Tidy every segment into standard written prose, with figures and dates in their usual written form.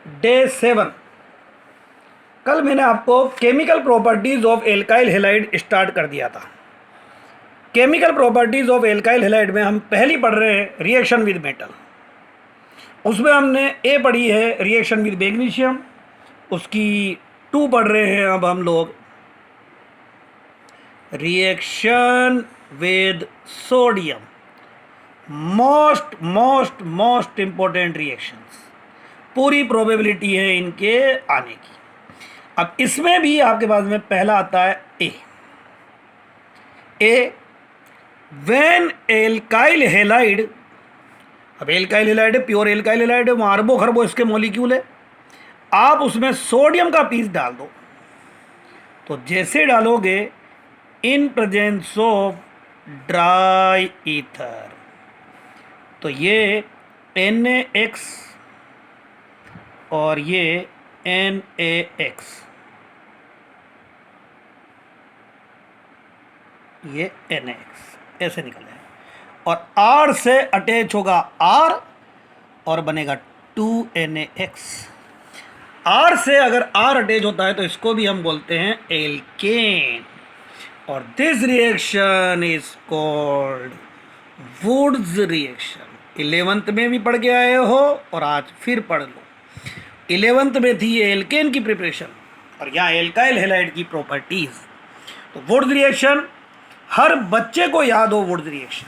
Day 7। कल मैंने आपको chemical properties of alkyl halide start कर दिया था। Chemical properties of alkyl halide में हम पहली पढ़ रहे हैं रिएक्शन विद मेटल। उसमें हमने ए पढ़ी है रिएक्शन विद मैग्नीशियम, उसकी 2 पढ़ रहे हैं अब हम लोग reaction with sodium. Most important reactions, पूरी प्रोबेबिलिटी है इनके आने की। अब इसमें भी आपके पास में पहला आता है ए व्हेन एल्काइल हैलाइड। अब एल्काइल हैलाइड है, प्योर एल्काइल हैलाइड है, वहाँ अरबों खरबों इसके मॉलिक्यूल है। आप उसमें सोडियम का पीस डाल दो, तो जैसे डालोगे इन प्रेजेंस ऑफ ड्राई ईथर, तो ये NaX और ये NaX, ये NaX ऐसे निकल जाए और R से अटैच होगा R और बनेगा 2NaX। R से अगर R अटैच होता है तो इसको भी हम बोलते हैं एल्केन, और this reaction is called Wurtz reaction. 11th में भी पढ़ के आए हो और आज फिर पढ़ लो। 11th में थी ये एल्केन की प्रिपरेशन और यहाँ एल्काइल हैलाइड की प्रॉपर्टीज। तो वुड्स रिएक्शन हर बच्चे को याद हो। Wurtz reaction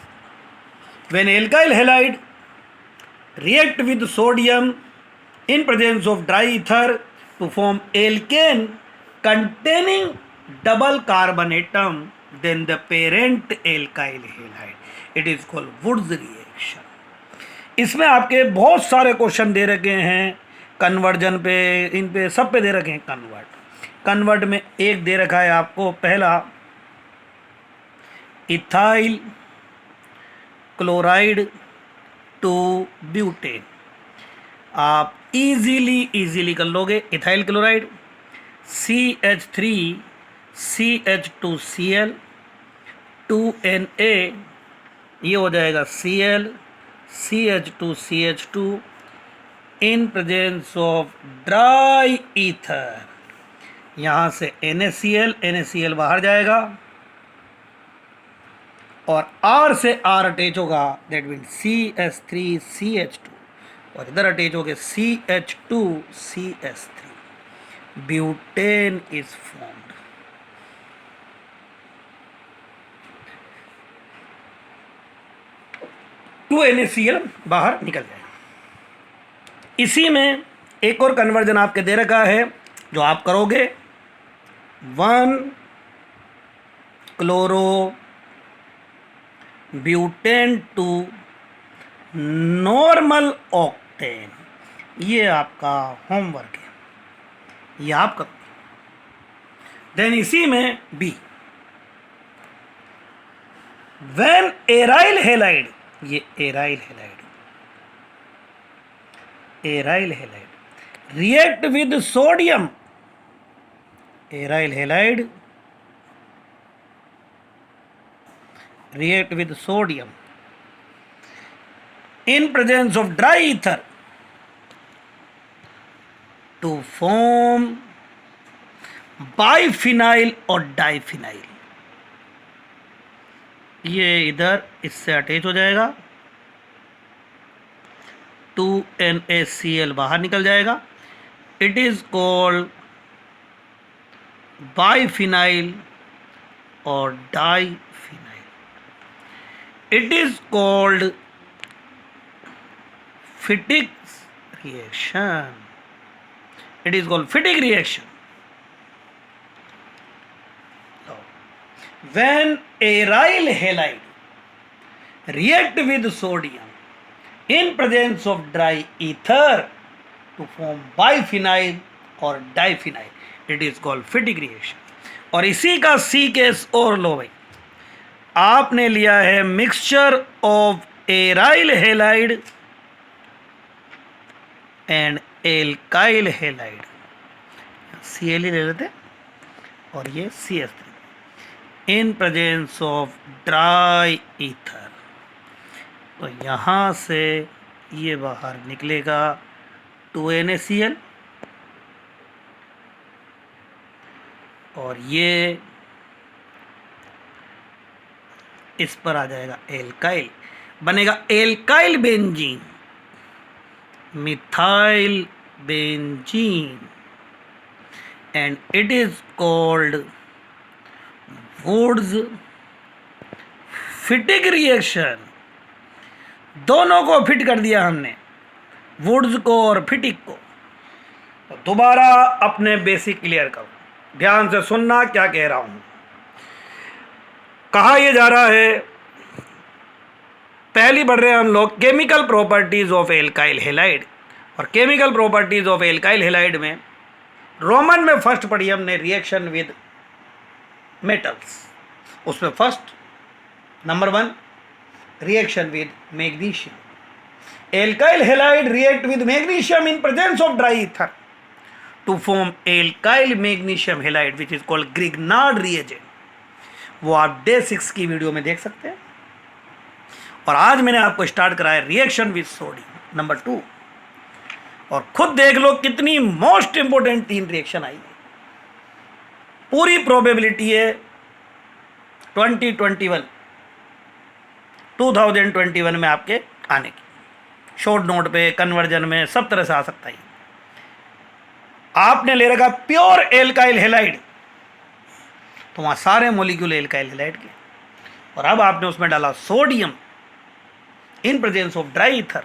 when alkyl halide react with sodium in presence of dry ether to form alkane containing double carbon atom, then the parent alkyl halide. It is called Woods reaction. इसमें आपके बहुत सारे question दे रखे हैं conversion पे, इन पे सब पे दे रखे हैं कन्वर्ट में एक दे रखा है आपको पहला इथाइल क्लोराइड टू ब्यूटेन। आप इजीली कर लोगे। इथाइल क्लोराइड CH3CH2Cl 2Na, ये हो जाएगा Cl CH2CH2 in presence of dry ether. यहाँ से NaCl बाहर जाएगा और R से R अटैच होगा, दैट मीन CH3CH2, और इधर अटैच हो गए CH2CH3, butane is formed. NaCl बाहर निकल जाएगा। इसी में एक और कन्वर्जन आपके दे रखा है जो आप करोगे 1 chloro butane two normal octane. ये आपका होमवर्क है, ये आप करोगे। देन इसी में बी व्हेन एराइल हैलाइड, ये aryl halide react with sodium, aryl halide react with sodium in presence of dry ether to form biphenyl और diphenyl। ये इधर इससे अटैच हो जाएगा, 2NaCl बाहर निकल जाएगा। इट इज कॉल्ड बाइफिनाइल और diphenyl. It is called Fittig reaction. It is called Fittig reaction. So, when aryl halide react with sodium in presence of dry ether to form biphenyl or diphenyl, it is called Fittig reaction. और इसी का C case और लो भाई, आपने लिया है mixture of aryl halide and alkyl halide, Cl ही ले लेते और ये CH3 in presence of dry ether. तो यहाँ से ये बाहर निकलेगा 2NaCl, और ये इस पर आ जाएगा एल्काइल, बनेगा alkyl benzene, methyl benzene, and it is called Wurtz Fittig reaction. दोनों को फिट कर दिया हमने, वुड्स को और फिटिक को। तो दोबारा अपने बेसिक क्लियर करो, ध्यान से सुनना क्या कह रहा हूं। कहा यह जा रहा है, पहली बढ़ रहे हैं हम लोग chemical properties of alkyl halide, और chemical properties of alkyl halide में रोमन में फर्स्ट पढ़ी हमने रिएक्शन विद मेटल्स। उसमें first number 1 reaction with magnesium. Alkyl halide react with magnesium in presence of dry ether to form alkyl magnesium halide which is called Grignard reagent. वो आप day 6 की video में देख सकते हैं। और आज मैंने आपको स्टार्ट कराया रिएक्शन विद सोडियम नंबर 2, और खुद देख लो कितनी मोस्ट इंपोर्टेंट 3 रिएक्शन आई है। पूरी प्रोबेबिलिटी है 2021 में आपके आने की, शॉर्ट नोट पे, कन्वर्जन में, सब तरह से आ सकता है। आपने ले रखा प्योर एल्काइल हैलाइड, तो वहां सारे मॉलिक्यूल एल्काइल हैलाइड के, और अब आपने उसमें डाला sodium in presence of dry ether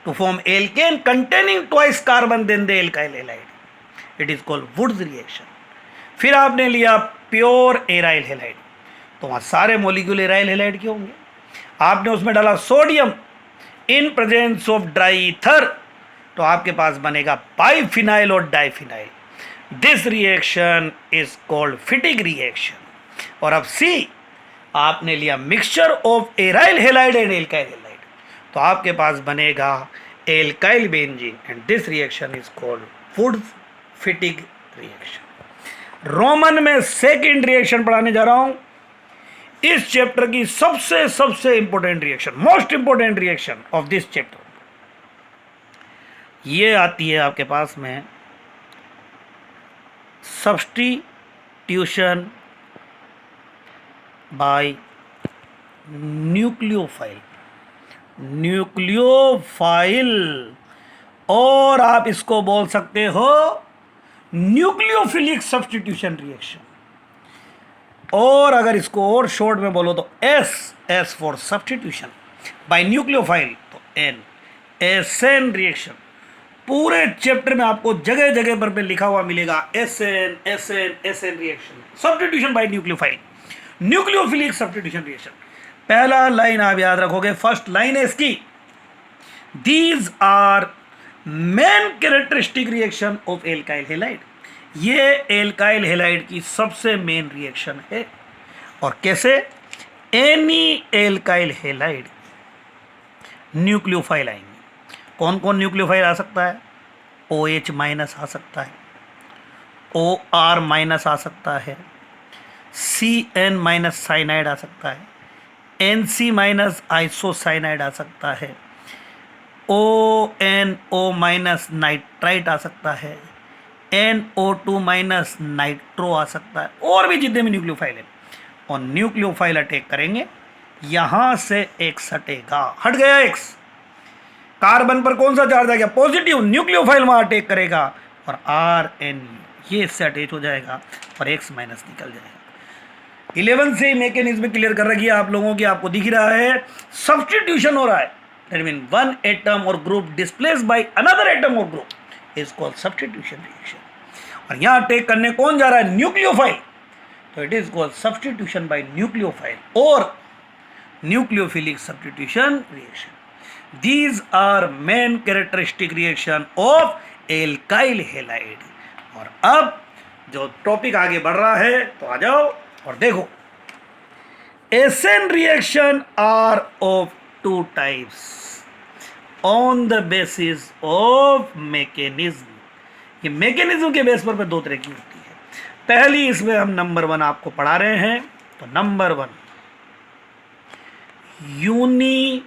to form alkane containing twice carbon than the alkyl halide, it is called Wurtz reaction. फिर आपने लिया प्योर एराइल हैलाइड, तो वहां सारे मॉलिक्यूल एराइल हैलाइड के होंगे। आपने उसमें डाला sodium in presence of dry ether, तो आपके पास बनेगा बाइफिनाइल और diphenyl. This reaction is called Fittig reaction. और अब सी, आपने लिया mixture of aryl halide and alkyl halide, तो आपके पास बनेगा alkyl benzene, and this reaction is called Wurtz Fittig reaction. Roman में सेकेंड रिएक्शन पढ़ाने जा रहा हूं, इस चैप्टर की सबसे important reaction, most important reaction of this chapter, ये आती है आपके पास में सब्स्टिट्यूशन बाय न्यूक्लियोफाइल। और आप इसको बोल सकते हो न्यूक्लियोफिलिक सब्स्टिट्यूशन रिएक्शन, और अगर इसको और शॉर्ट में बोलो तो S for substitution by nucleophile, तो एसएन रिएक्शन। पूरे चैप्टर में आपको जगह जगह पर पे लिखा हुआ मिलेगा SN reaction, substitution by nucleophile, nucleophilic substitution reaction. पहला लाइन आप याद रखोगे, फर्स्ट लाइन है इसकी, these are main characteristic reaction of alkyl halide. ये एल्काइल हैलाइड की सबसे मेन रिएक्शन है। और कैसे? एनी एल्काइल हैलाइड न्यूक्लियोफाइल आएंगे। कौन कौन न्यूक्लियोफाइल आ सकता है? OH माइनस आ सकता है, OR माइनस आ सकता है, CN माइनस साइनाइड आ सकता है, NC माइनस आइसोसाइनाइड आ सकता है, ONO माइनस नाइट्राइट आ सकता है, NO2 माइनस नाइट्रो आ सकता है, और भी जितने भी न्यूक्लियोफाइल है। और न्यूक्लियोफाइल अटैक करेंगे, यहां से X हटेगा, हट गया X, कार्बन पर कौन सा चार्ज आ गया? पॉजिटिव, न्यूक्लियोफाइल वहां अटैक करेगा, और RN ये इससे अटैच हो जाएगा और X माइनस निकल जाएगा। 11 से मैकेनिज्म क्लियर कर रखी है आप लोगों की, आपको दिख रहा है सब्स्टिट्यूशन हो रहा है, दैट मीन वन एटम और group displace by another atom और group is called substitution reaction. और यहां अटैक करने कौन जा रहा है? न्यूक्लियोफाइल, तो it is called substitution by nucleophile और nucleophilic substitution reaction. These are main characteristic reaction of alkyl halide। और अब जो टॉपिक आगे बढ़ रहा है, तो आ जाओ और देखो, SN reaction are of 2 types on the basis of mechanism. ये मैकेनिज्म के बेस पर 2 तरह की होती है। पहली, इसमें हम नंबर 1 आपको पढ़ा रहे हैं, तो number 1 uni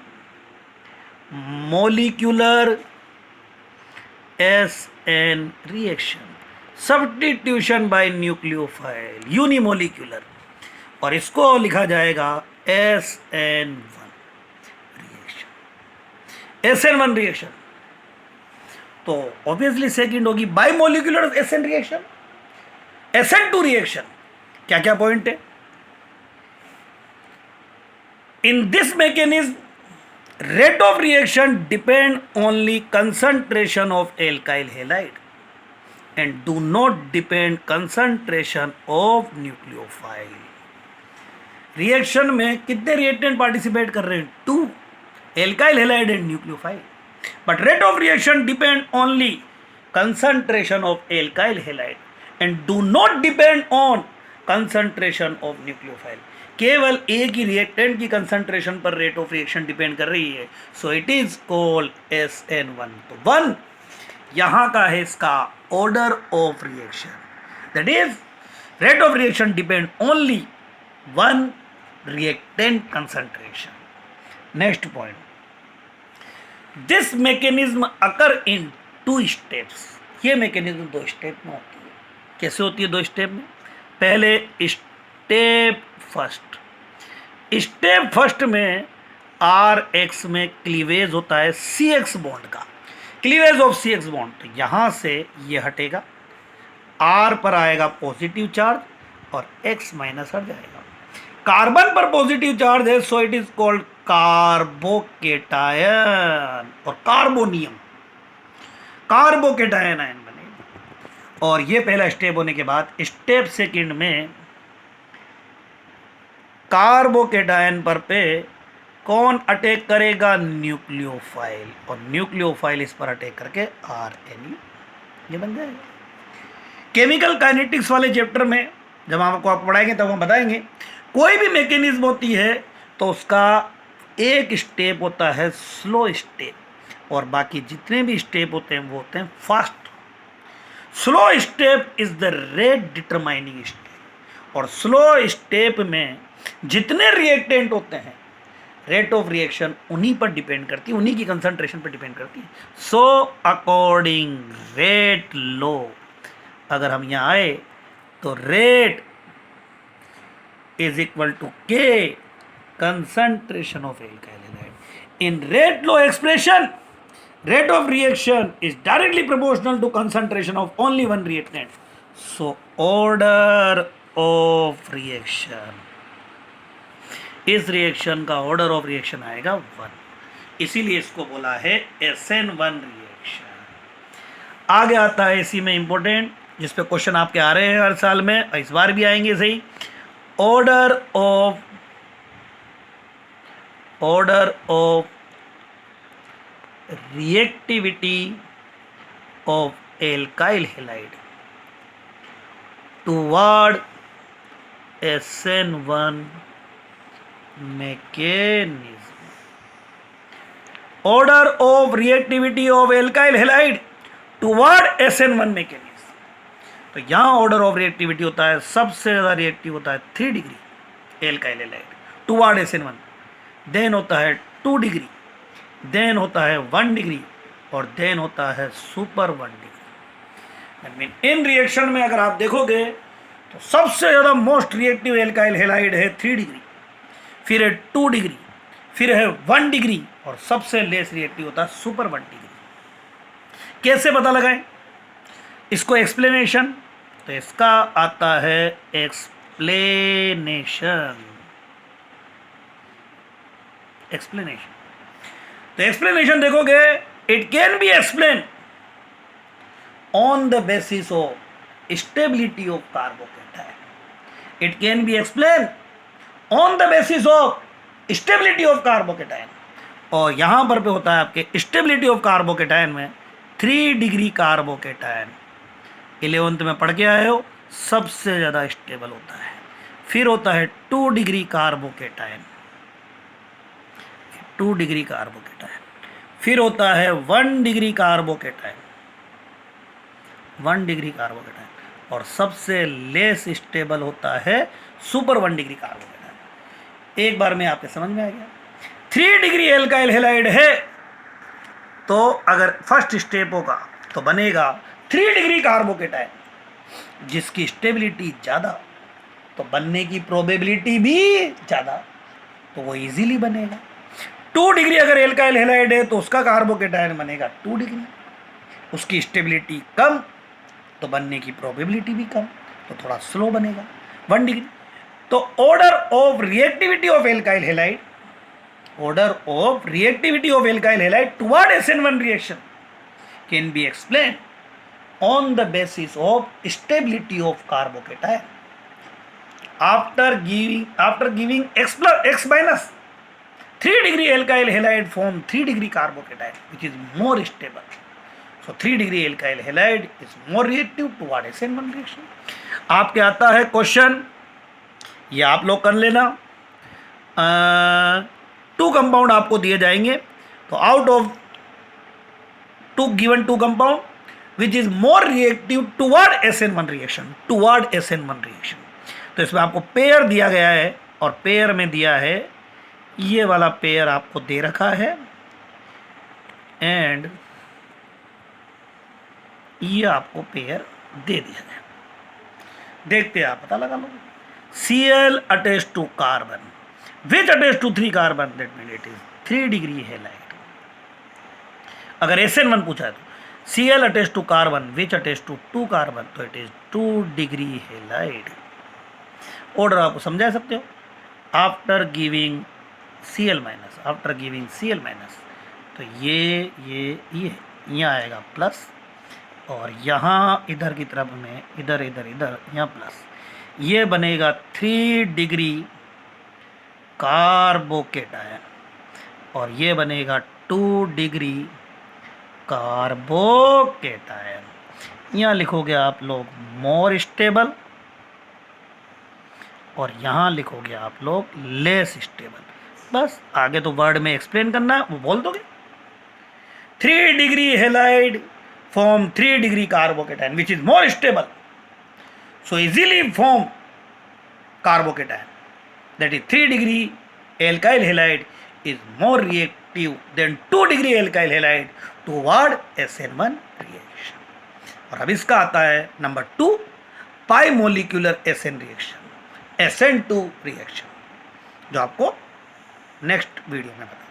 molecular SN reaction, substitution by nucleophile, unimolecular, और इसको लिखा जाएगा SN1 रिएक्शन, SN1 रिएक्शन। तो ऑब्वियसली सेकंड होगी bimolecular SN reaction, SN2 reaction. क्या क्या पॉइंट है in this mechanism? rate of reaction depend only concentration of alkyl halide and do not depend concentration of nucleophile। Reaction में कितने reactant participate कर रहे हैं? 2, alkyl halide and nucleophile. But rate of reaction depend only concentration of alkyl halide and do not depend on concentration of nucleophile. केवल एक ही reactant की concentration पर rate of reaction depend कर रही है, so it is called SN1। तो 1 यहां का है इसका order of reaction, that is rate of reaction depend only 1 reactant concentration. Next point, this mechanism occur in 2 steps. ये मैकेनिज्म 2 स्टेप में होती है। कैसे होती है 2 स्टेप में? पहले स्टेप फर्स्ट में RX में क्लीवेज होता है CX बॉन्ड का, क्लीवेज ऑफ CX बॉन्ड। तो यहां से ये हटेगा, R पर आएगा पॉजिटिव चार्ज और X माइनस हट जाएगा। कार्बन पर पॉजिटिव चार्ज है, so it is called carbocation और कार्बोनियम, कार्बोकेटायन आयन बनेगा। और ये पहला स्टेप होने के बाद स्टेप सेकंड में कार्बोकेटायन पर पे कौन अटैक करेगा? न्यूक्लियोफाइल, और न्यूक्लियोफाइल इस पर अटैक करके RNA ये बन जाएगा। केमिकल काइनेटिक्स वाले चैप्टर में जब आपको आप पढ़ाएंगे तब हम बताएंगे, कोई भी मैकेनिज्म होती है तो उसका एक स्टेप होता है स्लो स्टेप, और बाकी जितने भी स्टेप होते हैं वो होते हैं fast. Slow step is the rate determining step, और स्लो स्टेप में जितने रिएक्टेंट होते हैं रेट ऑफ रिएक्शन उन्हीं पर डिपेंड करती है, उन्हीं की कंसंट्रेशन पर डिपेंड करती है। सो अकॉर्डिंग रेट लो, अगर हम यहाँ आए तो rate is equal to K concentration of alkyl halide. In rate law expression, rate of reaction is directly proportional to concentration of only one reactant. So order of reaction, इस reaction का order of reaction आएगा 1, इसीलिए इसको बोला है SN1 reaction. आगे आता है इसी में इंपॉर्टेंट, जिस पे क्वेश्चन आपके आ रहे हैं हर साल में, इस बार भी आएंगे सही, order of reactivity of alkyl halide toward SN1 mechanism. Order of reactivity of alkyl halide toward SN1 mechanism. तो यहां ऑर्डर ऑफ रिएक्टिविटी होता है, सबसे ज्यादा रिएक्टिव होता है 3 degree alkyl halide toward SN1, then होता है 2 डिग्री, देन होता है 1 डिग्री, और देन होता है सुपर 1 डिग्री। इन रिएक्शन में अगर आप देखोगे तो सबसे ज़्यादा मोस्ट रिएक्टिव एल्काइल हैलाइड है 3 डिग्री, फिर है 2 डिग्री, फिर है 1 डिग्री, और सबसे लेस रिएक्टिव होता है सुपर 1 डिग्री। कैसे पता लगाएं इसको? एक्सप्लेनेशन, तो इसका आता है एक्सप्लेनेशन। तो एक्सप्लेनेशन देखोगे, it can be explain on the basis of stability of carbocation. It can be explain on the basis of stability of carbocation, और यहां पर पे होता है आपके स्टेबिलिटी ऑफ कार्बोकेटायन में 3 डिग्री कार्बोकेटायन 11th में पढ़ के आए हो, सबसे ज़्यादा स्टेबल होता है। फिर होता है 2 डिग्री कार्बोकेटायन, 2 डिग्री कार्बोकेटायन, फिर होता है 1 डिग्री कार्बोकेटायन, 1 डिग्री कार्बोकेटायन, और सबसे लेस स्टेबल होता है सुपर 1 डिग्री कार्बोकेटायन। एक बार में आपके समझ में आ गया। 3 डिग्री एल्काइल हैलाइड है तो अगर फर्स्ट स्टेप होगा तो बनेगा 3 डिग्री कार्बोकेटायन, जिसकी स्टेबिलिटी ज़्यादा तो बनने की प्रोबेबिलिटी भी ज़्यादा, तो वो इजीली बनेगा। 2 डिग्री अगर एल्काइल हैलाइड है तो उसका कार्बोकेटायन बनेगा 2 डिग्री, उसकी स्टेबिलिटी कम तो बनने की प्रोबेबिलिटी भी कम, तो थोड़ा स्लो बनेगा 1 डिग्री। तो order of reactivity of alkyl halide, order of reactivity of alkyl halide toward SN1 reaction can be explain on the basis of stability of carbocation. After giving x minus 3 degree alkyl halide form 3 degree carbocation, which is more stable. So 3 degree alkyl halide is more reactive toward SN1 reaction. आपके आता है question, ये आप लोग कर लेना। 2 compound आपको दिए जाएंगे, तो out of 2 compound which is more reactive toward SN1 reaction, तो इसमें आपको पेयर दिया गया है, और पेयर में दिया है ये वाला पेयर आपको दे रखा है, एंड ये आपको पेयर दे दिया गया। देखते हैं, आप पता लगा लो। Cl attached to carbon which attached to 3 carbon, that means it is 3 degree halide। अगर SN1 पूछा है तो Cl attached to carbon which attached to 2 carbon, तो it is 2 degree halide। Order आपको समझा सकते हो। आफ्टर गिविंग Cl माइनस, तो ये यहाँ आएगा प्लस, और यहाँ इधर की तरफ में इधर यहाँ प्लस, ये बनेगा 3 डिग्री कार्बोकेटायन, और ये बनेगा 2 डिग्री कार्बोकेटायन। यहाँ लिखोगे आप लोग मोर स्टेबल, और यहाँ लिखोगे आप लोग लेस स्टेबल। बस आगे तो वर्ड में एक्सप्लेन करना है, वो बोल दोगे। 3 degree halide form 3 degree carbocation which is more stable, so easily form carbocation, that is 3 degree alkyl halide is more reactive than 2 degree alkyl halide toward SN1 reaction। और अब इसका आता है number 2, bimolecular SN reaction, SN2 reaction, जो आपको next video में बताऊंगा।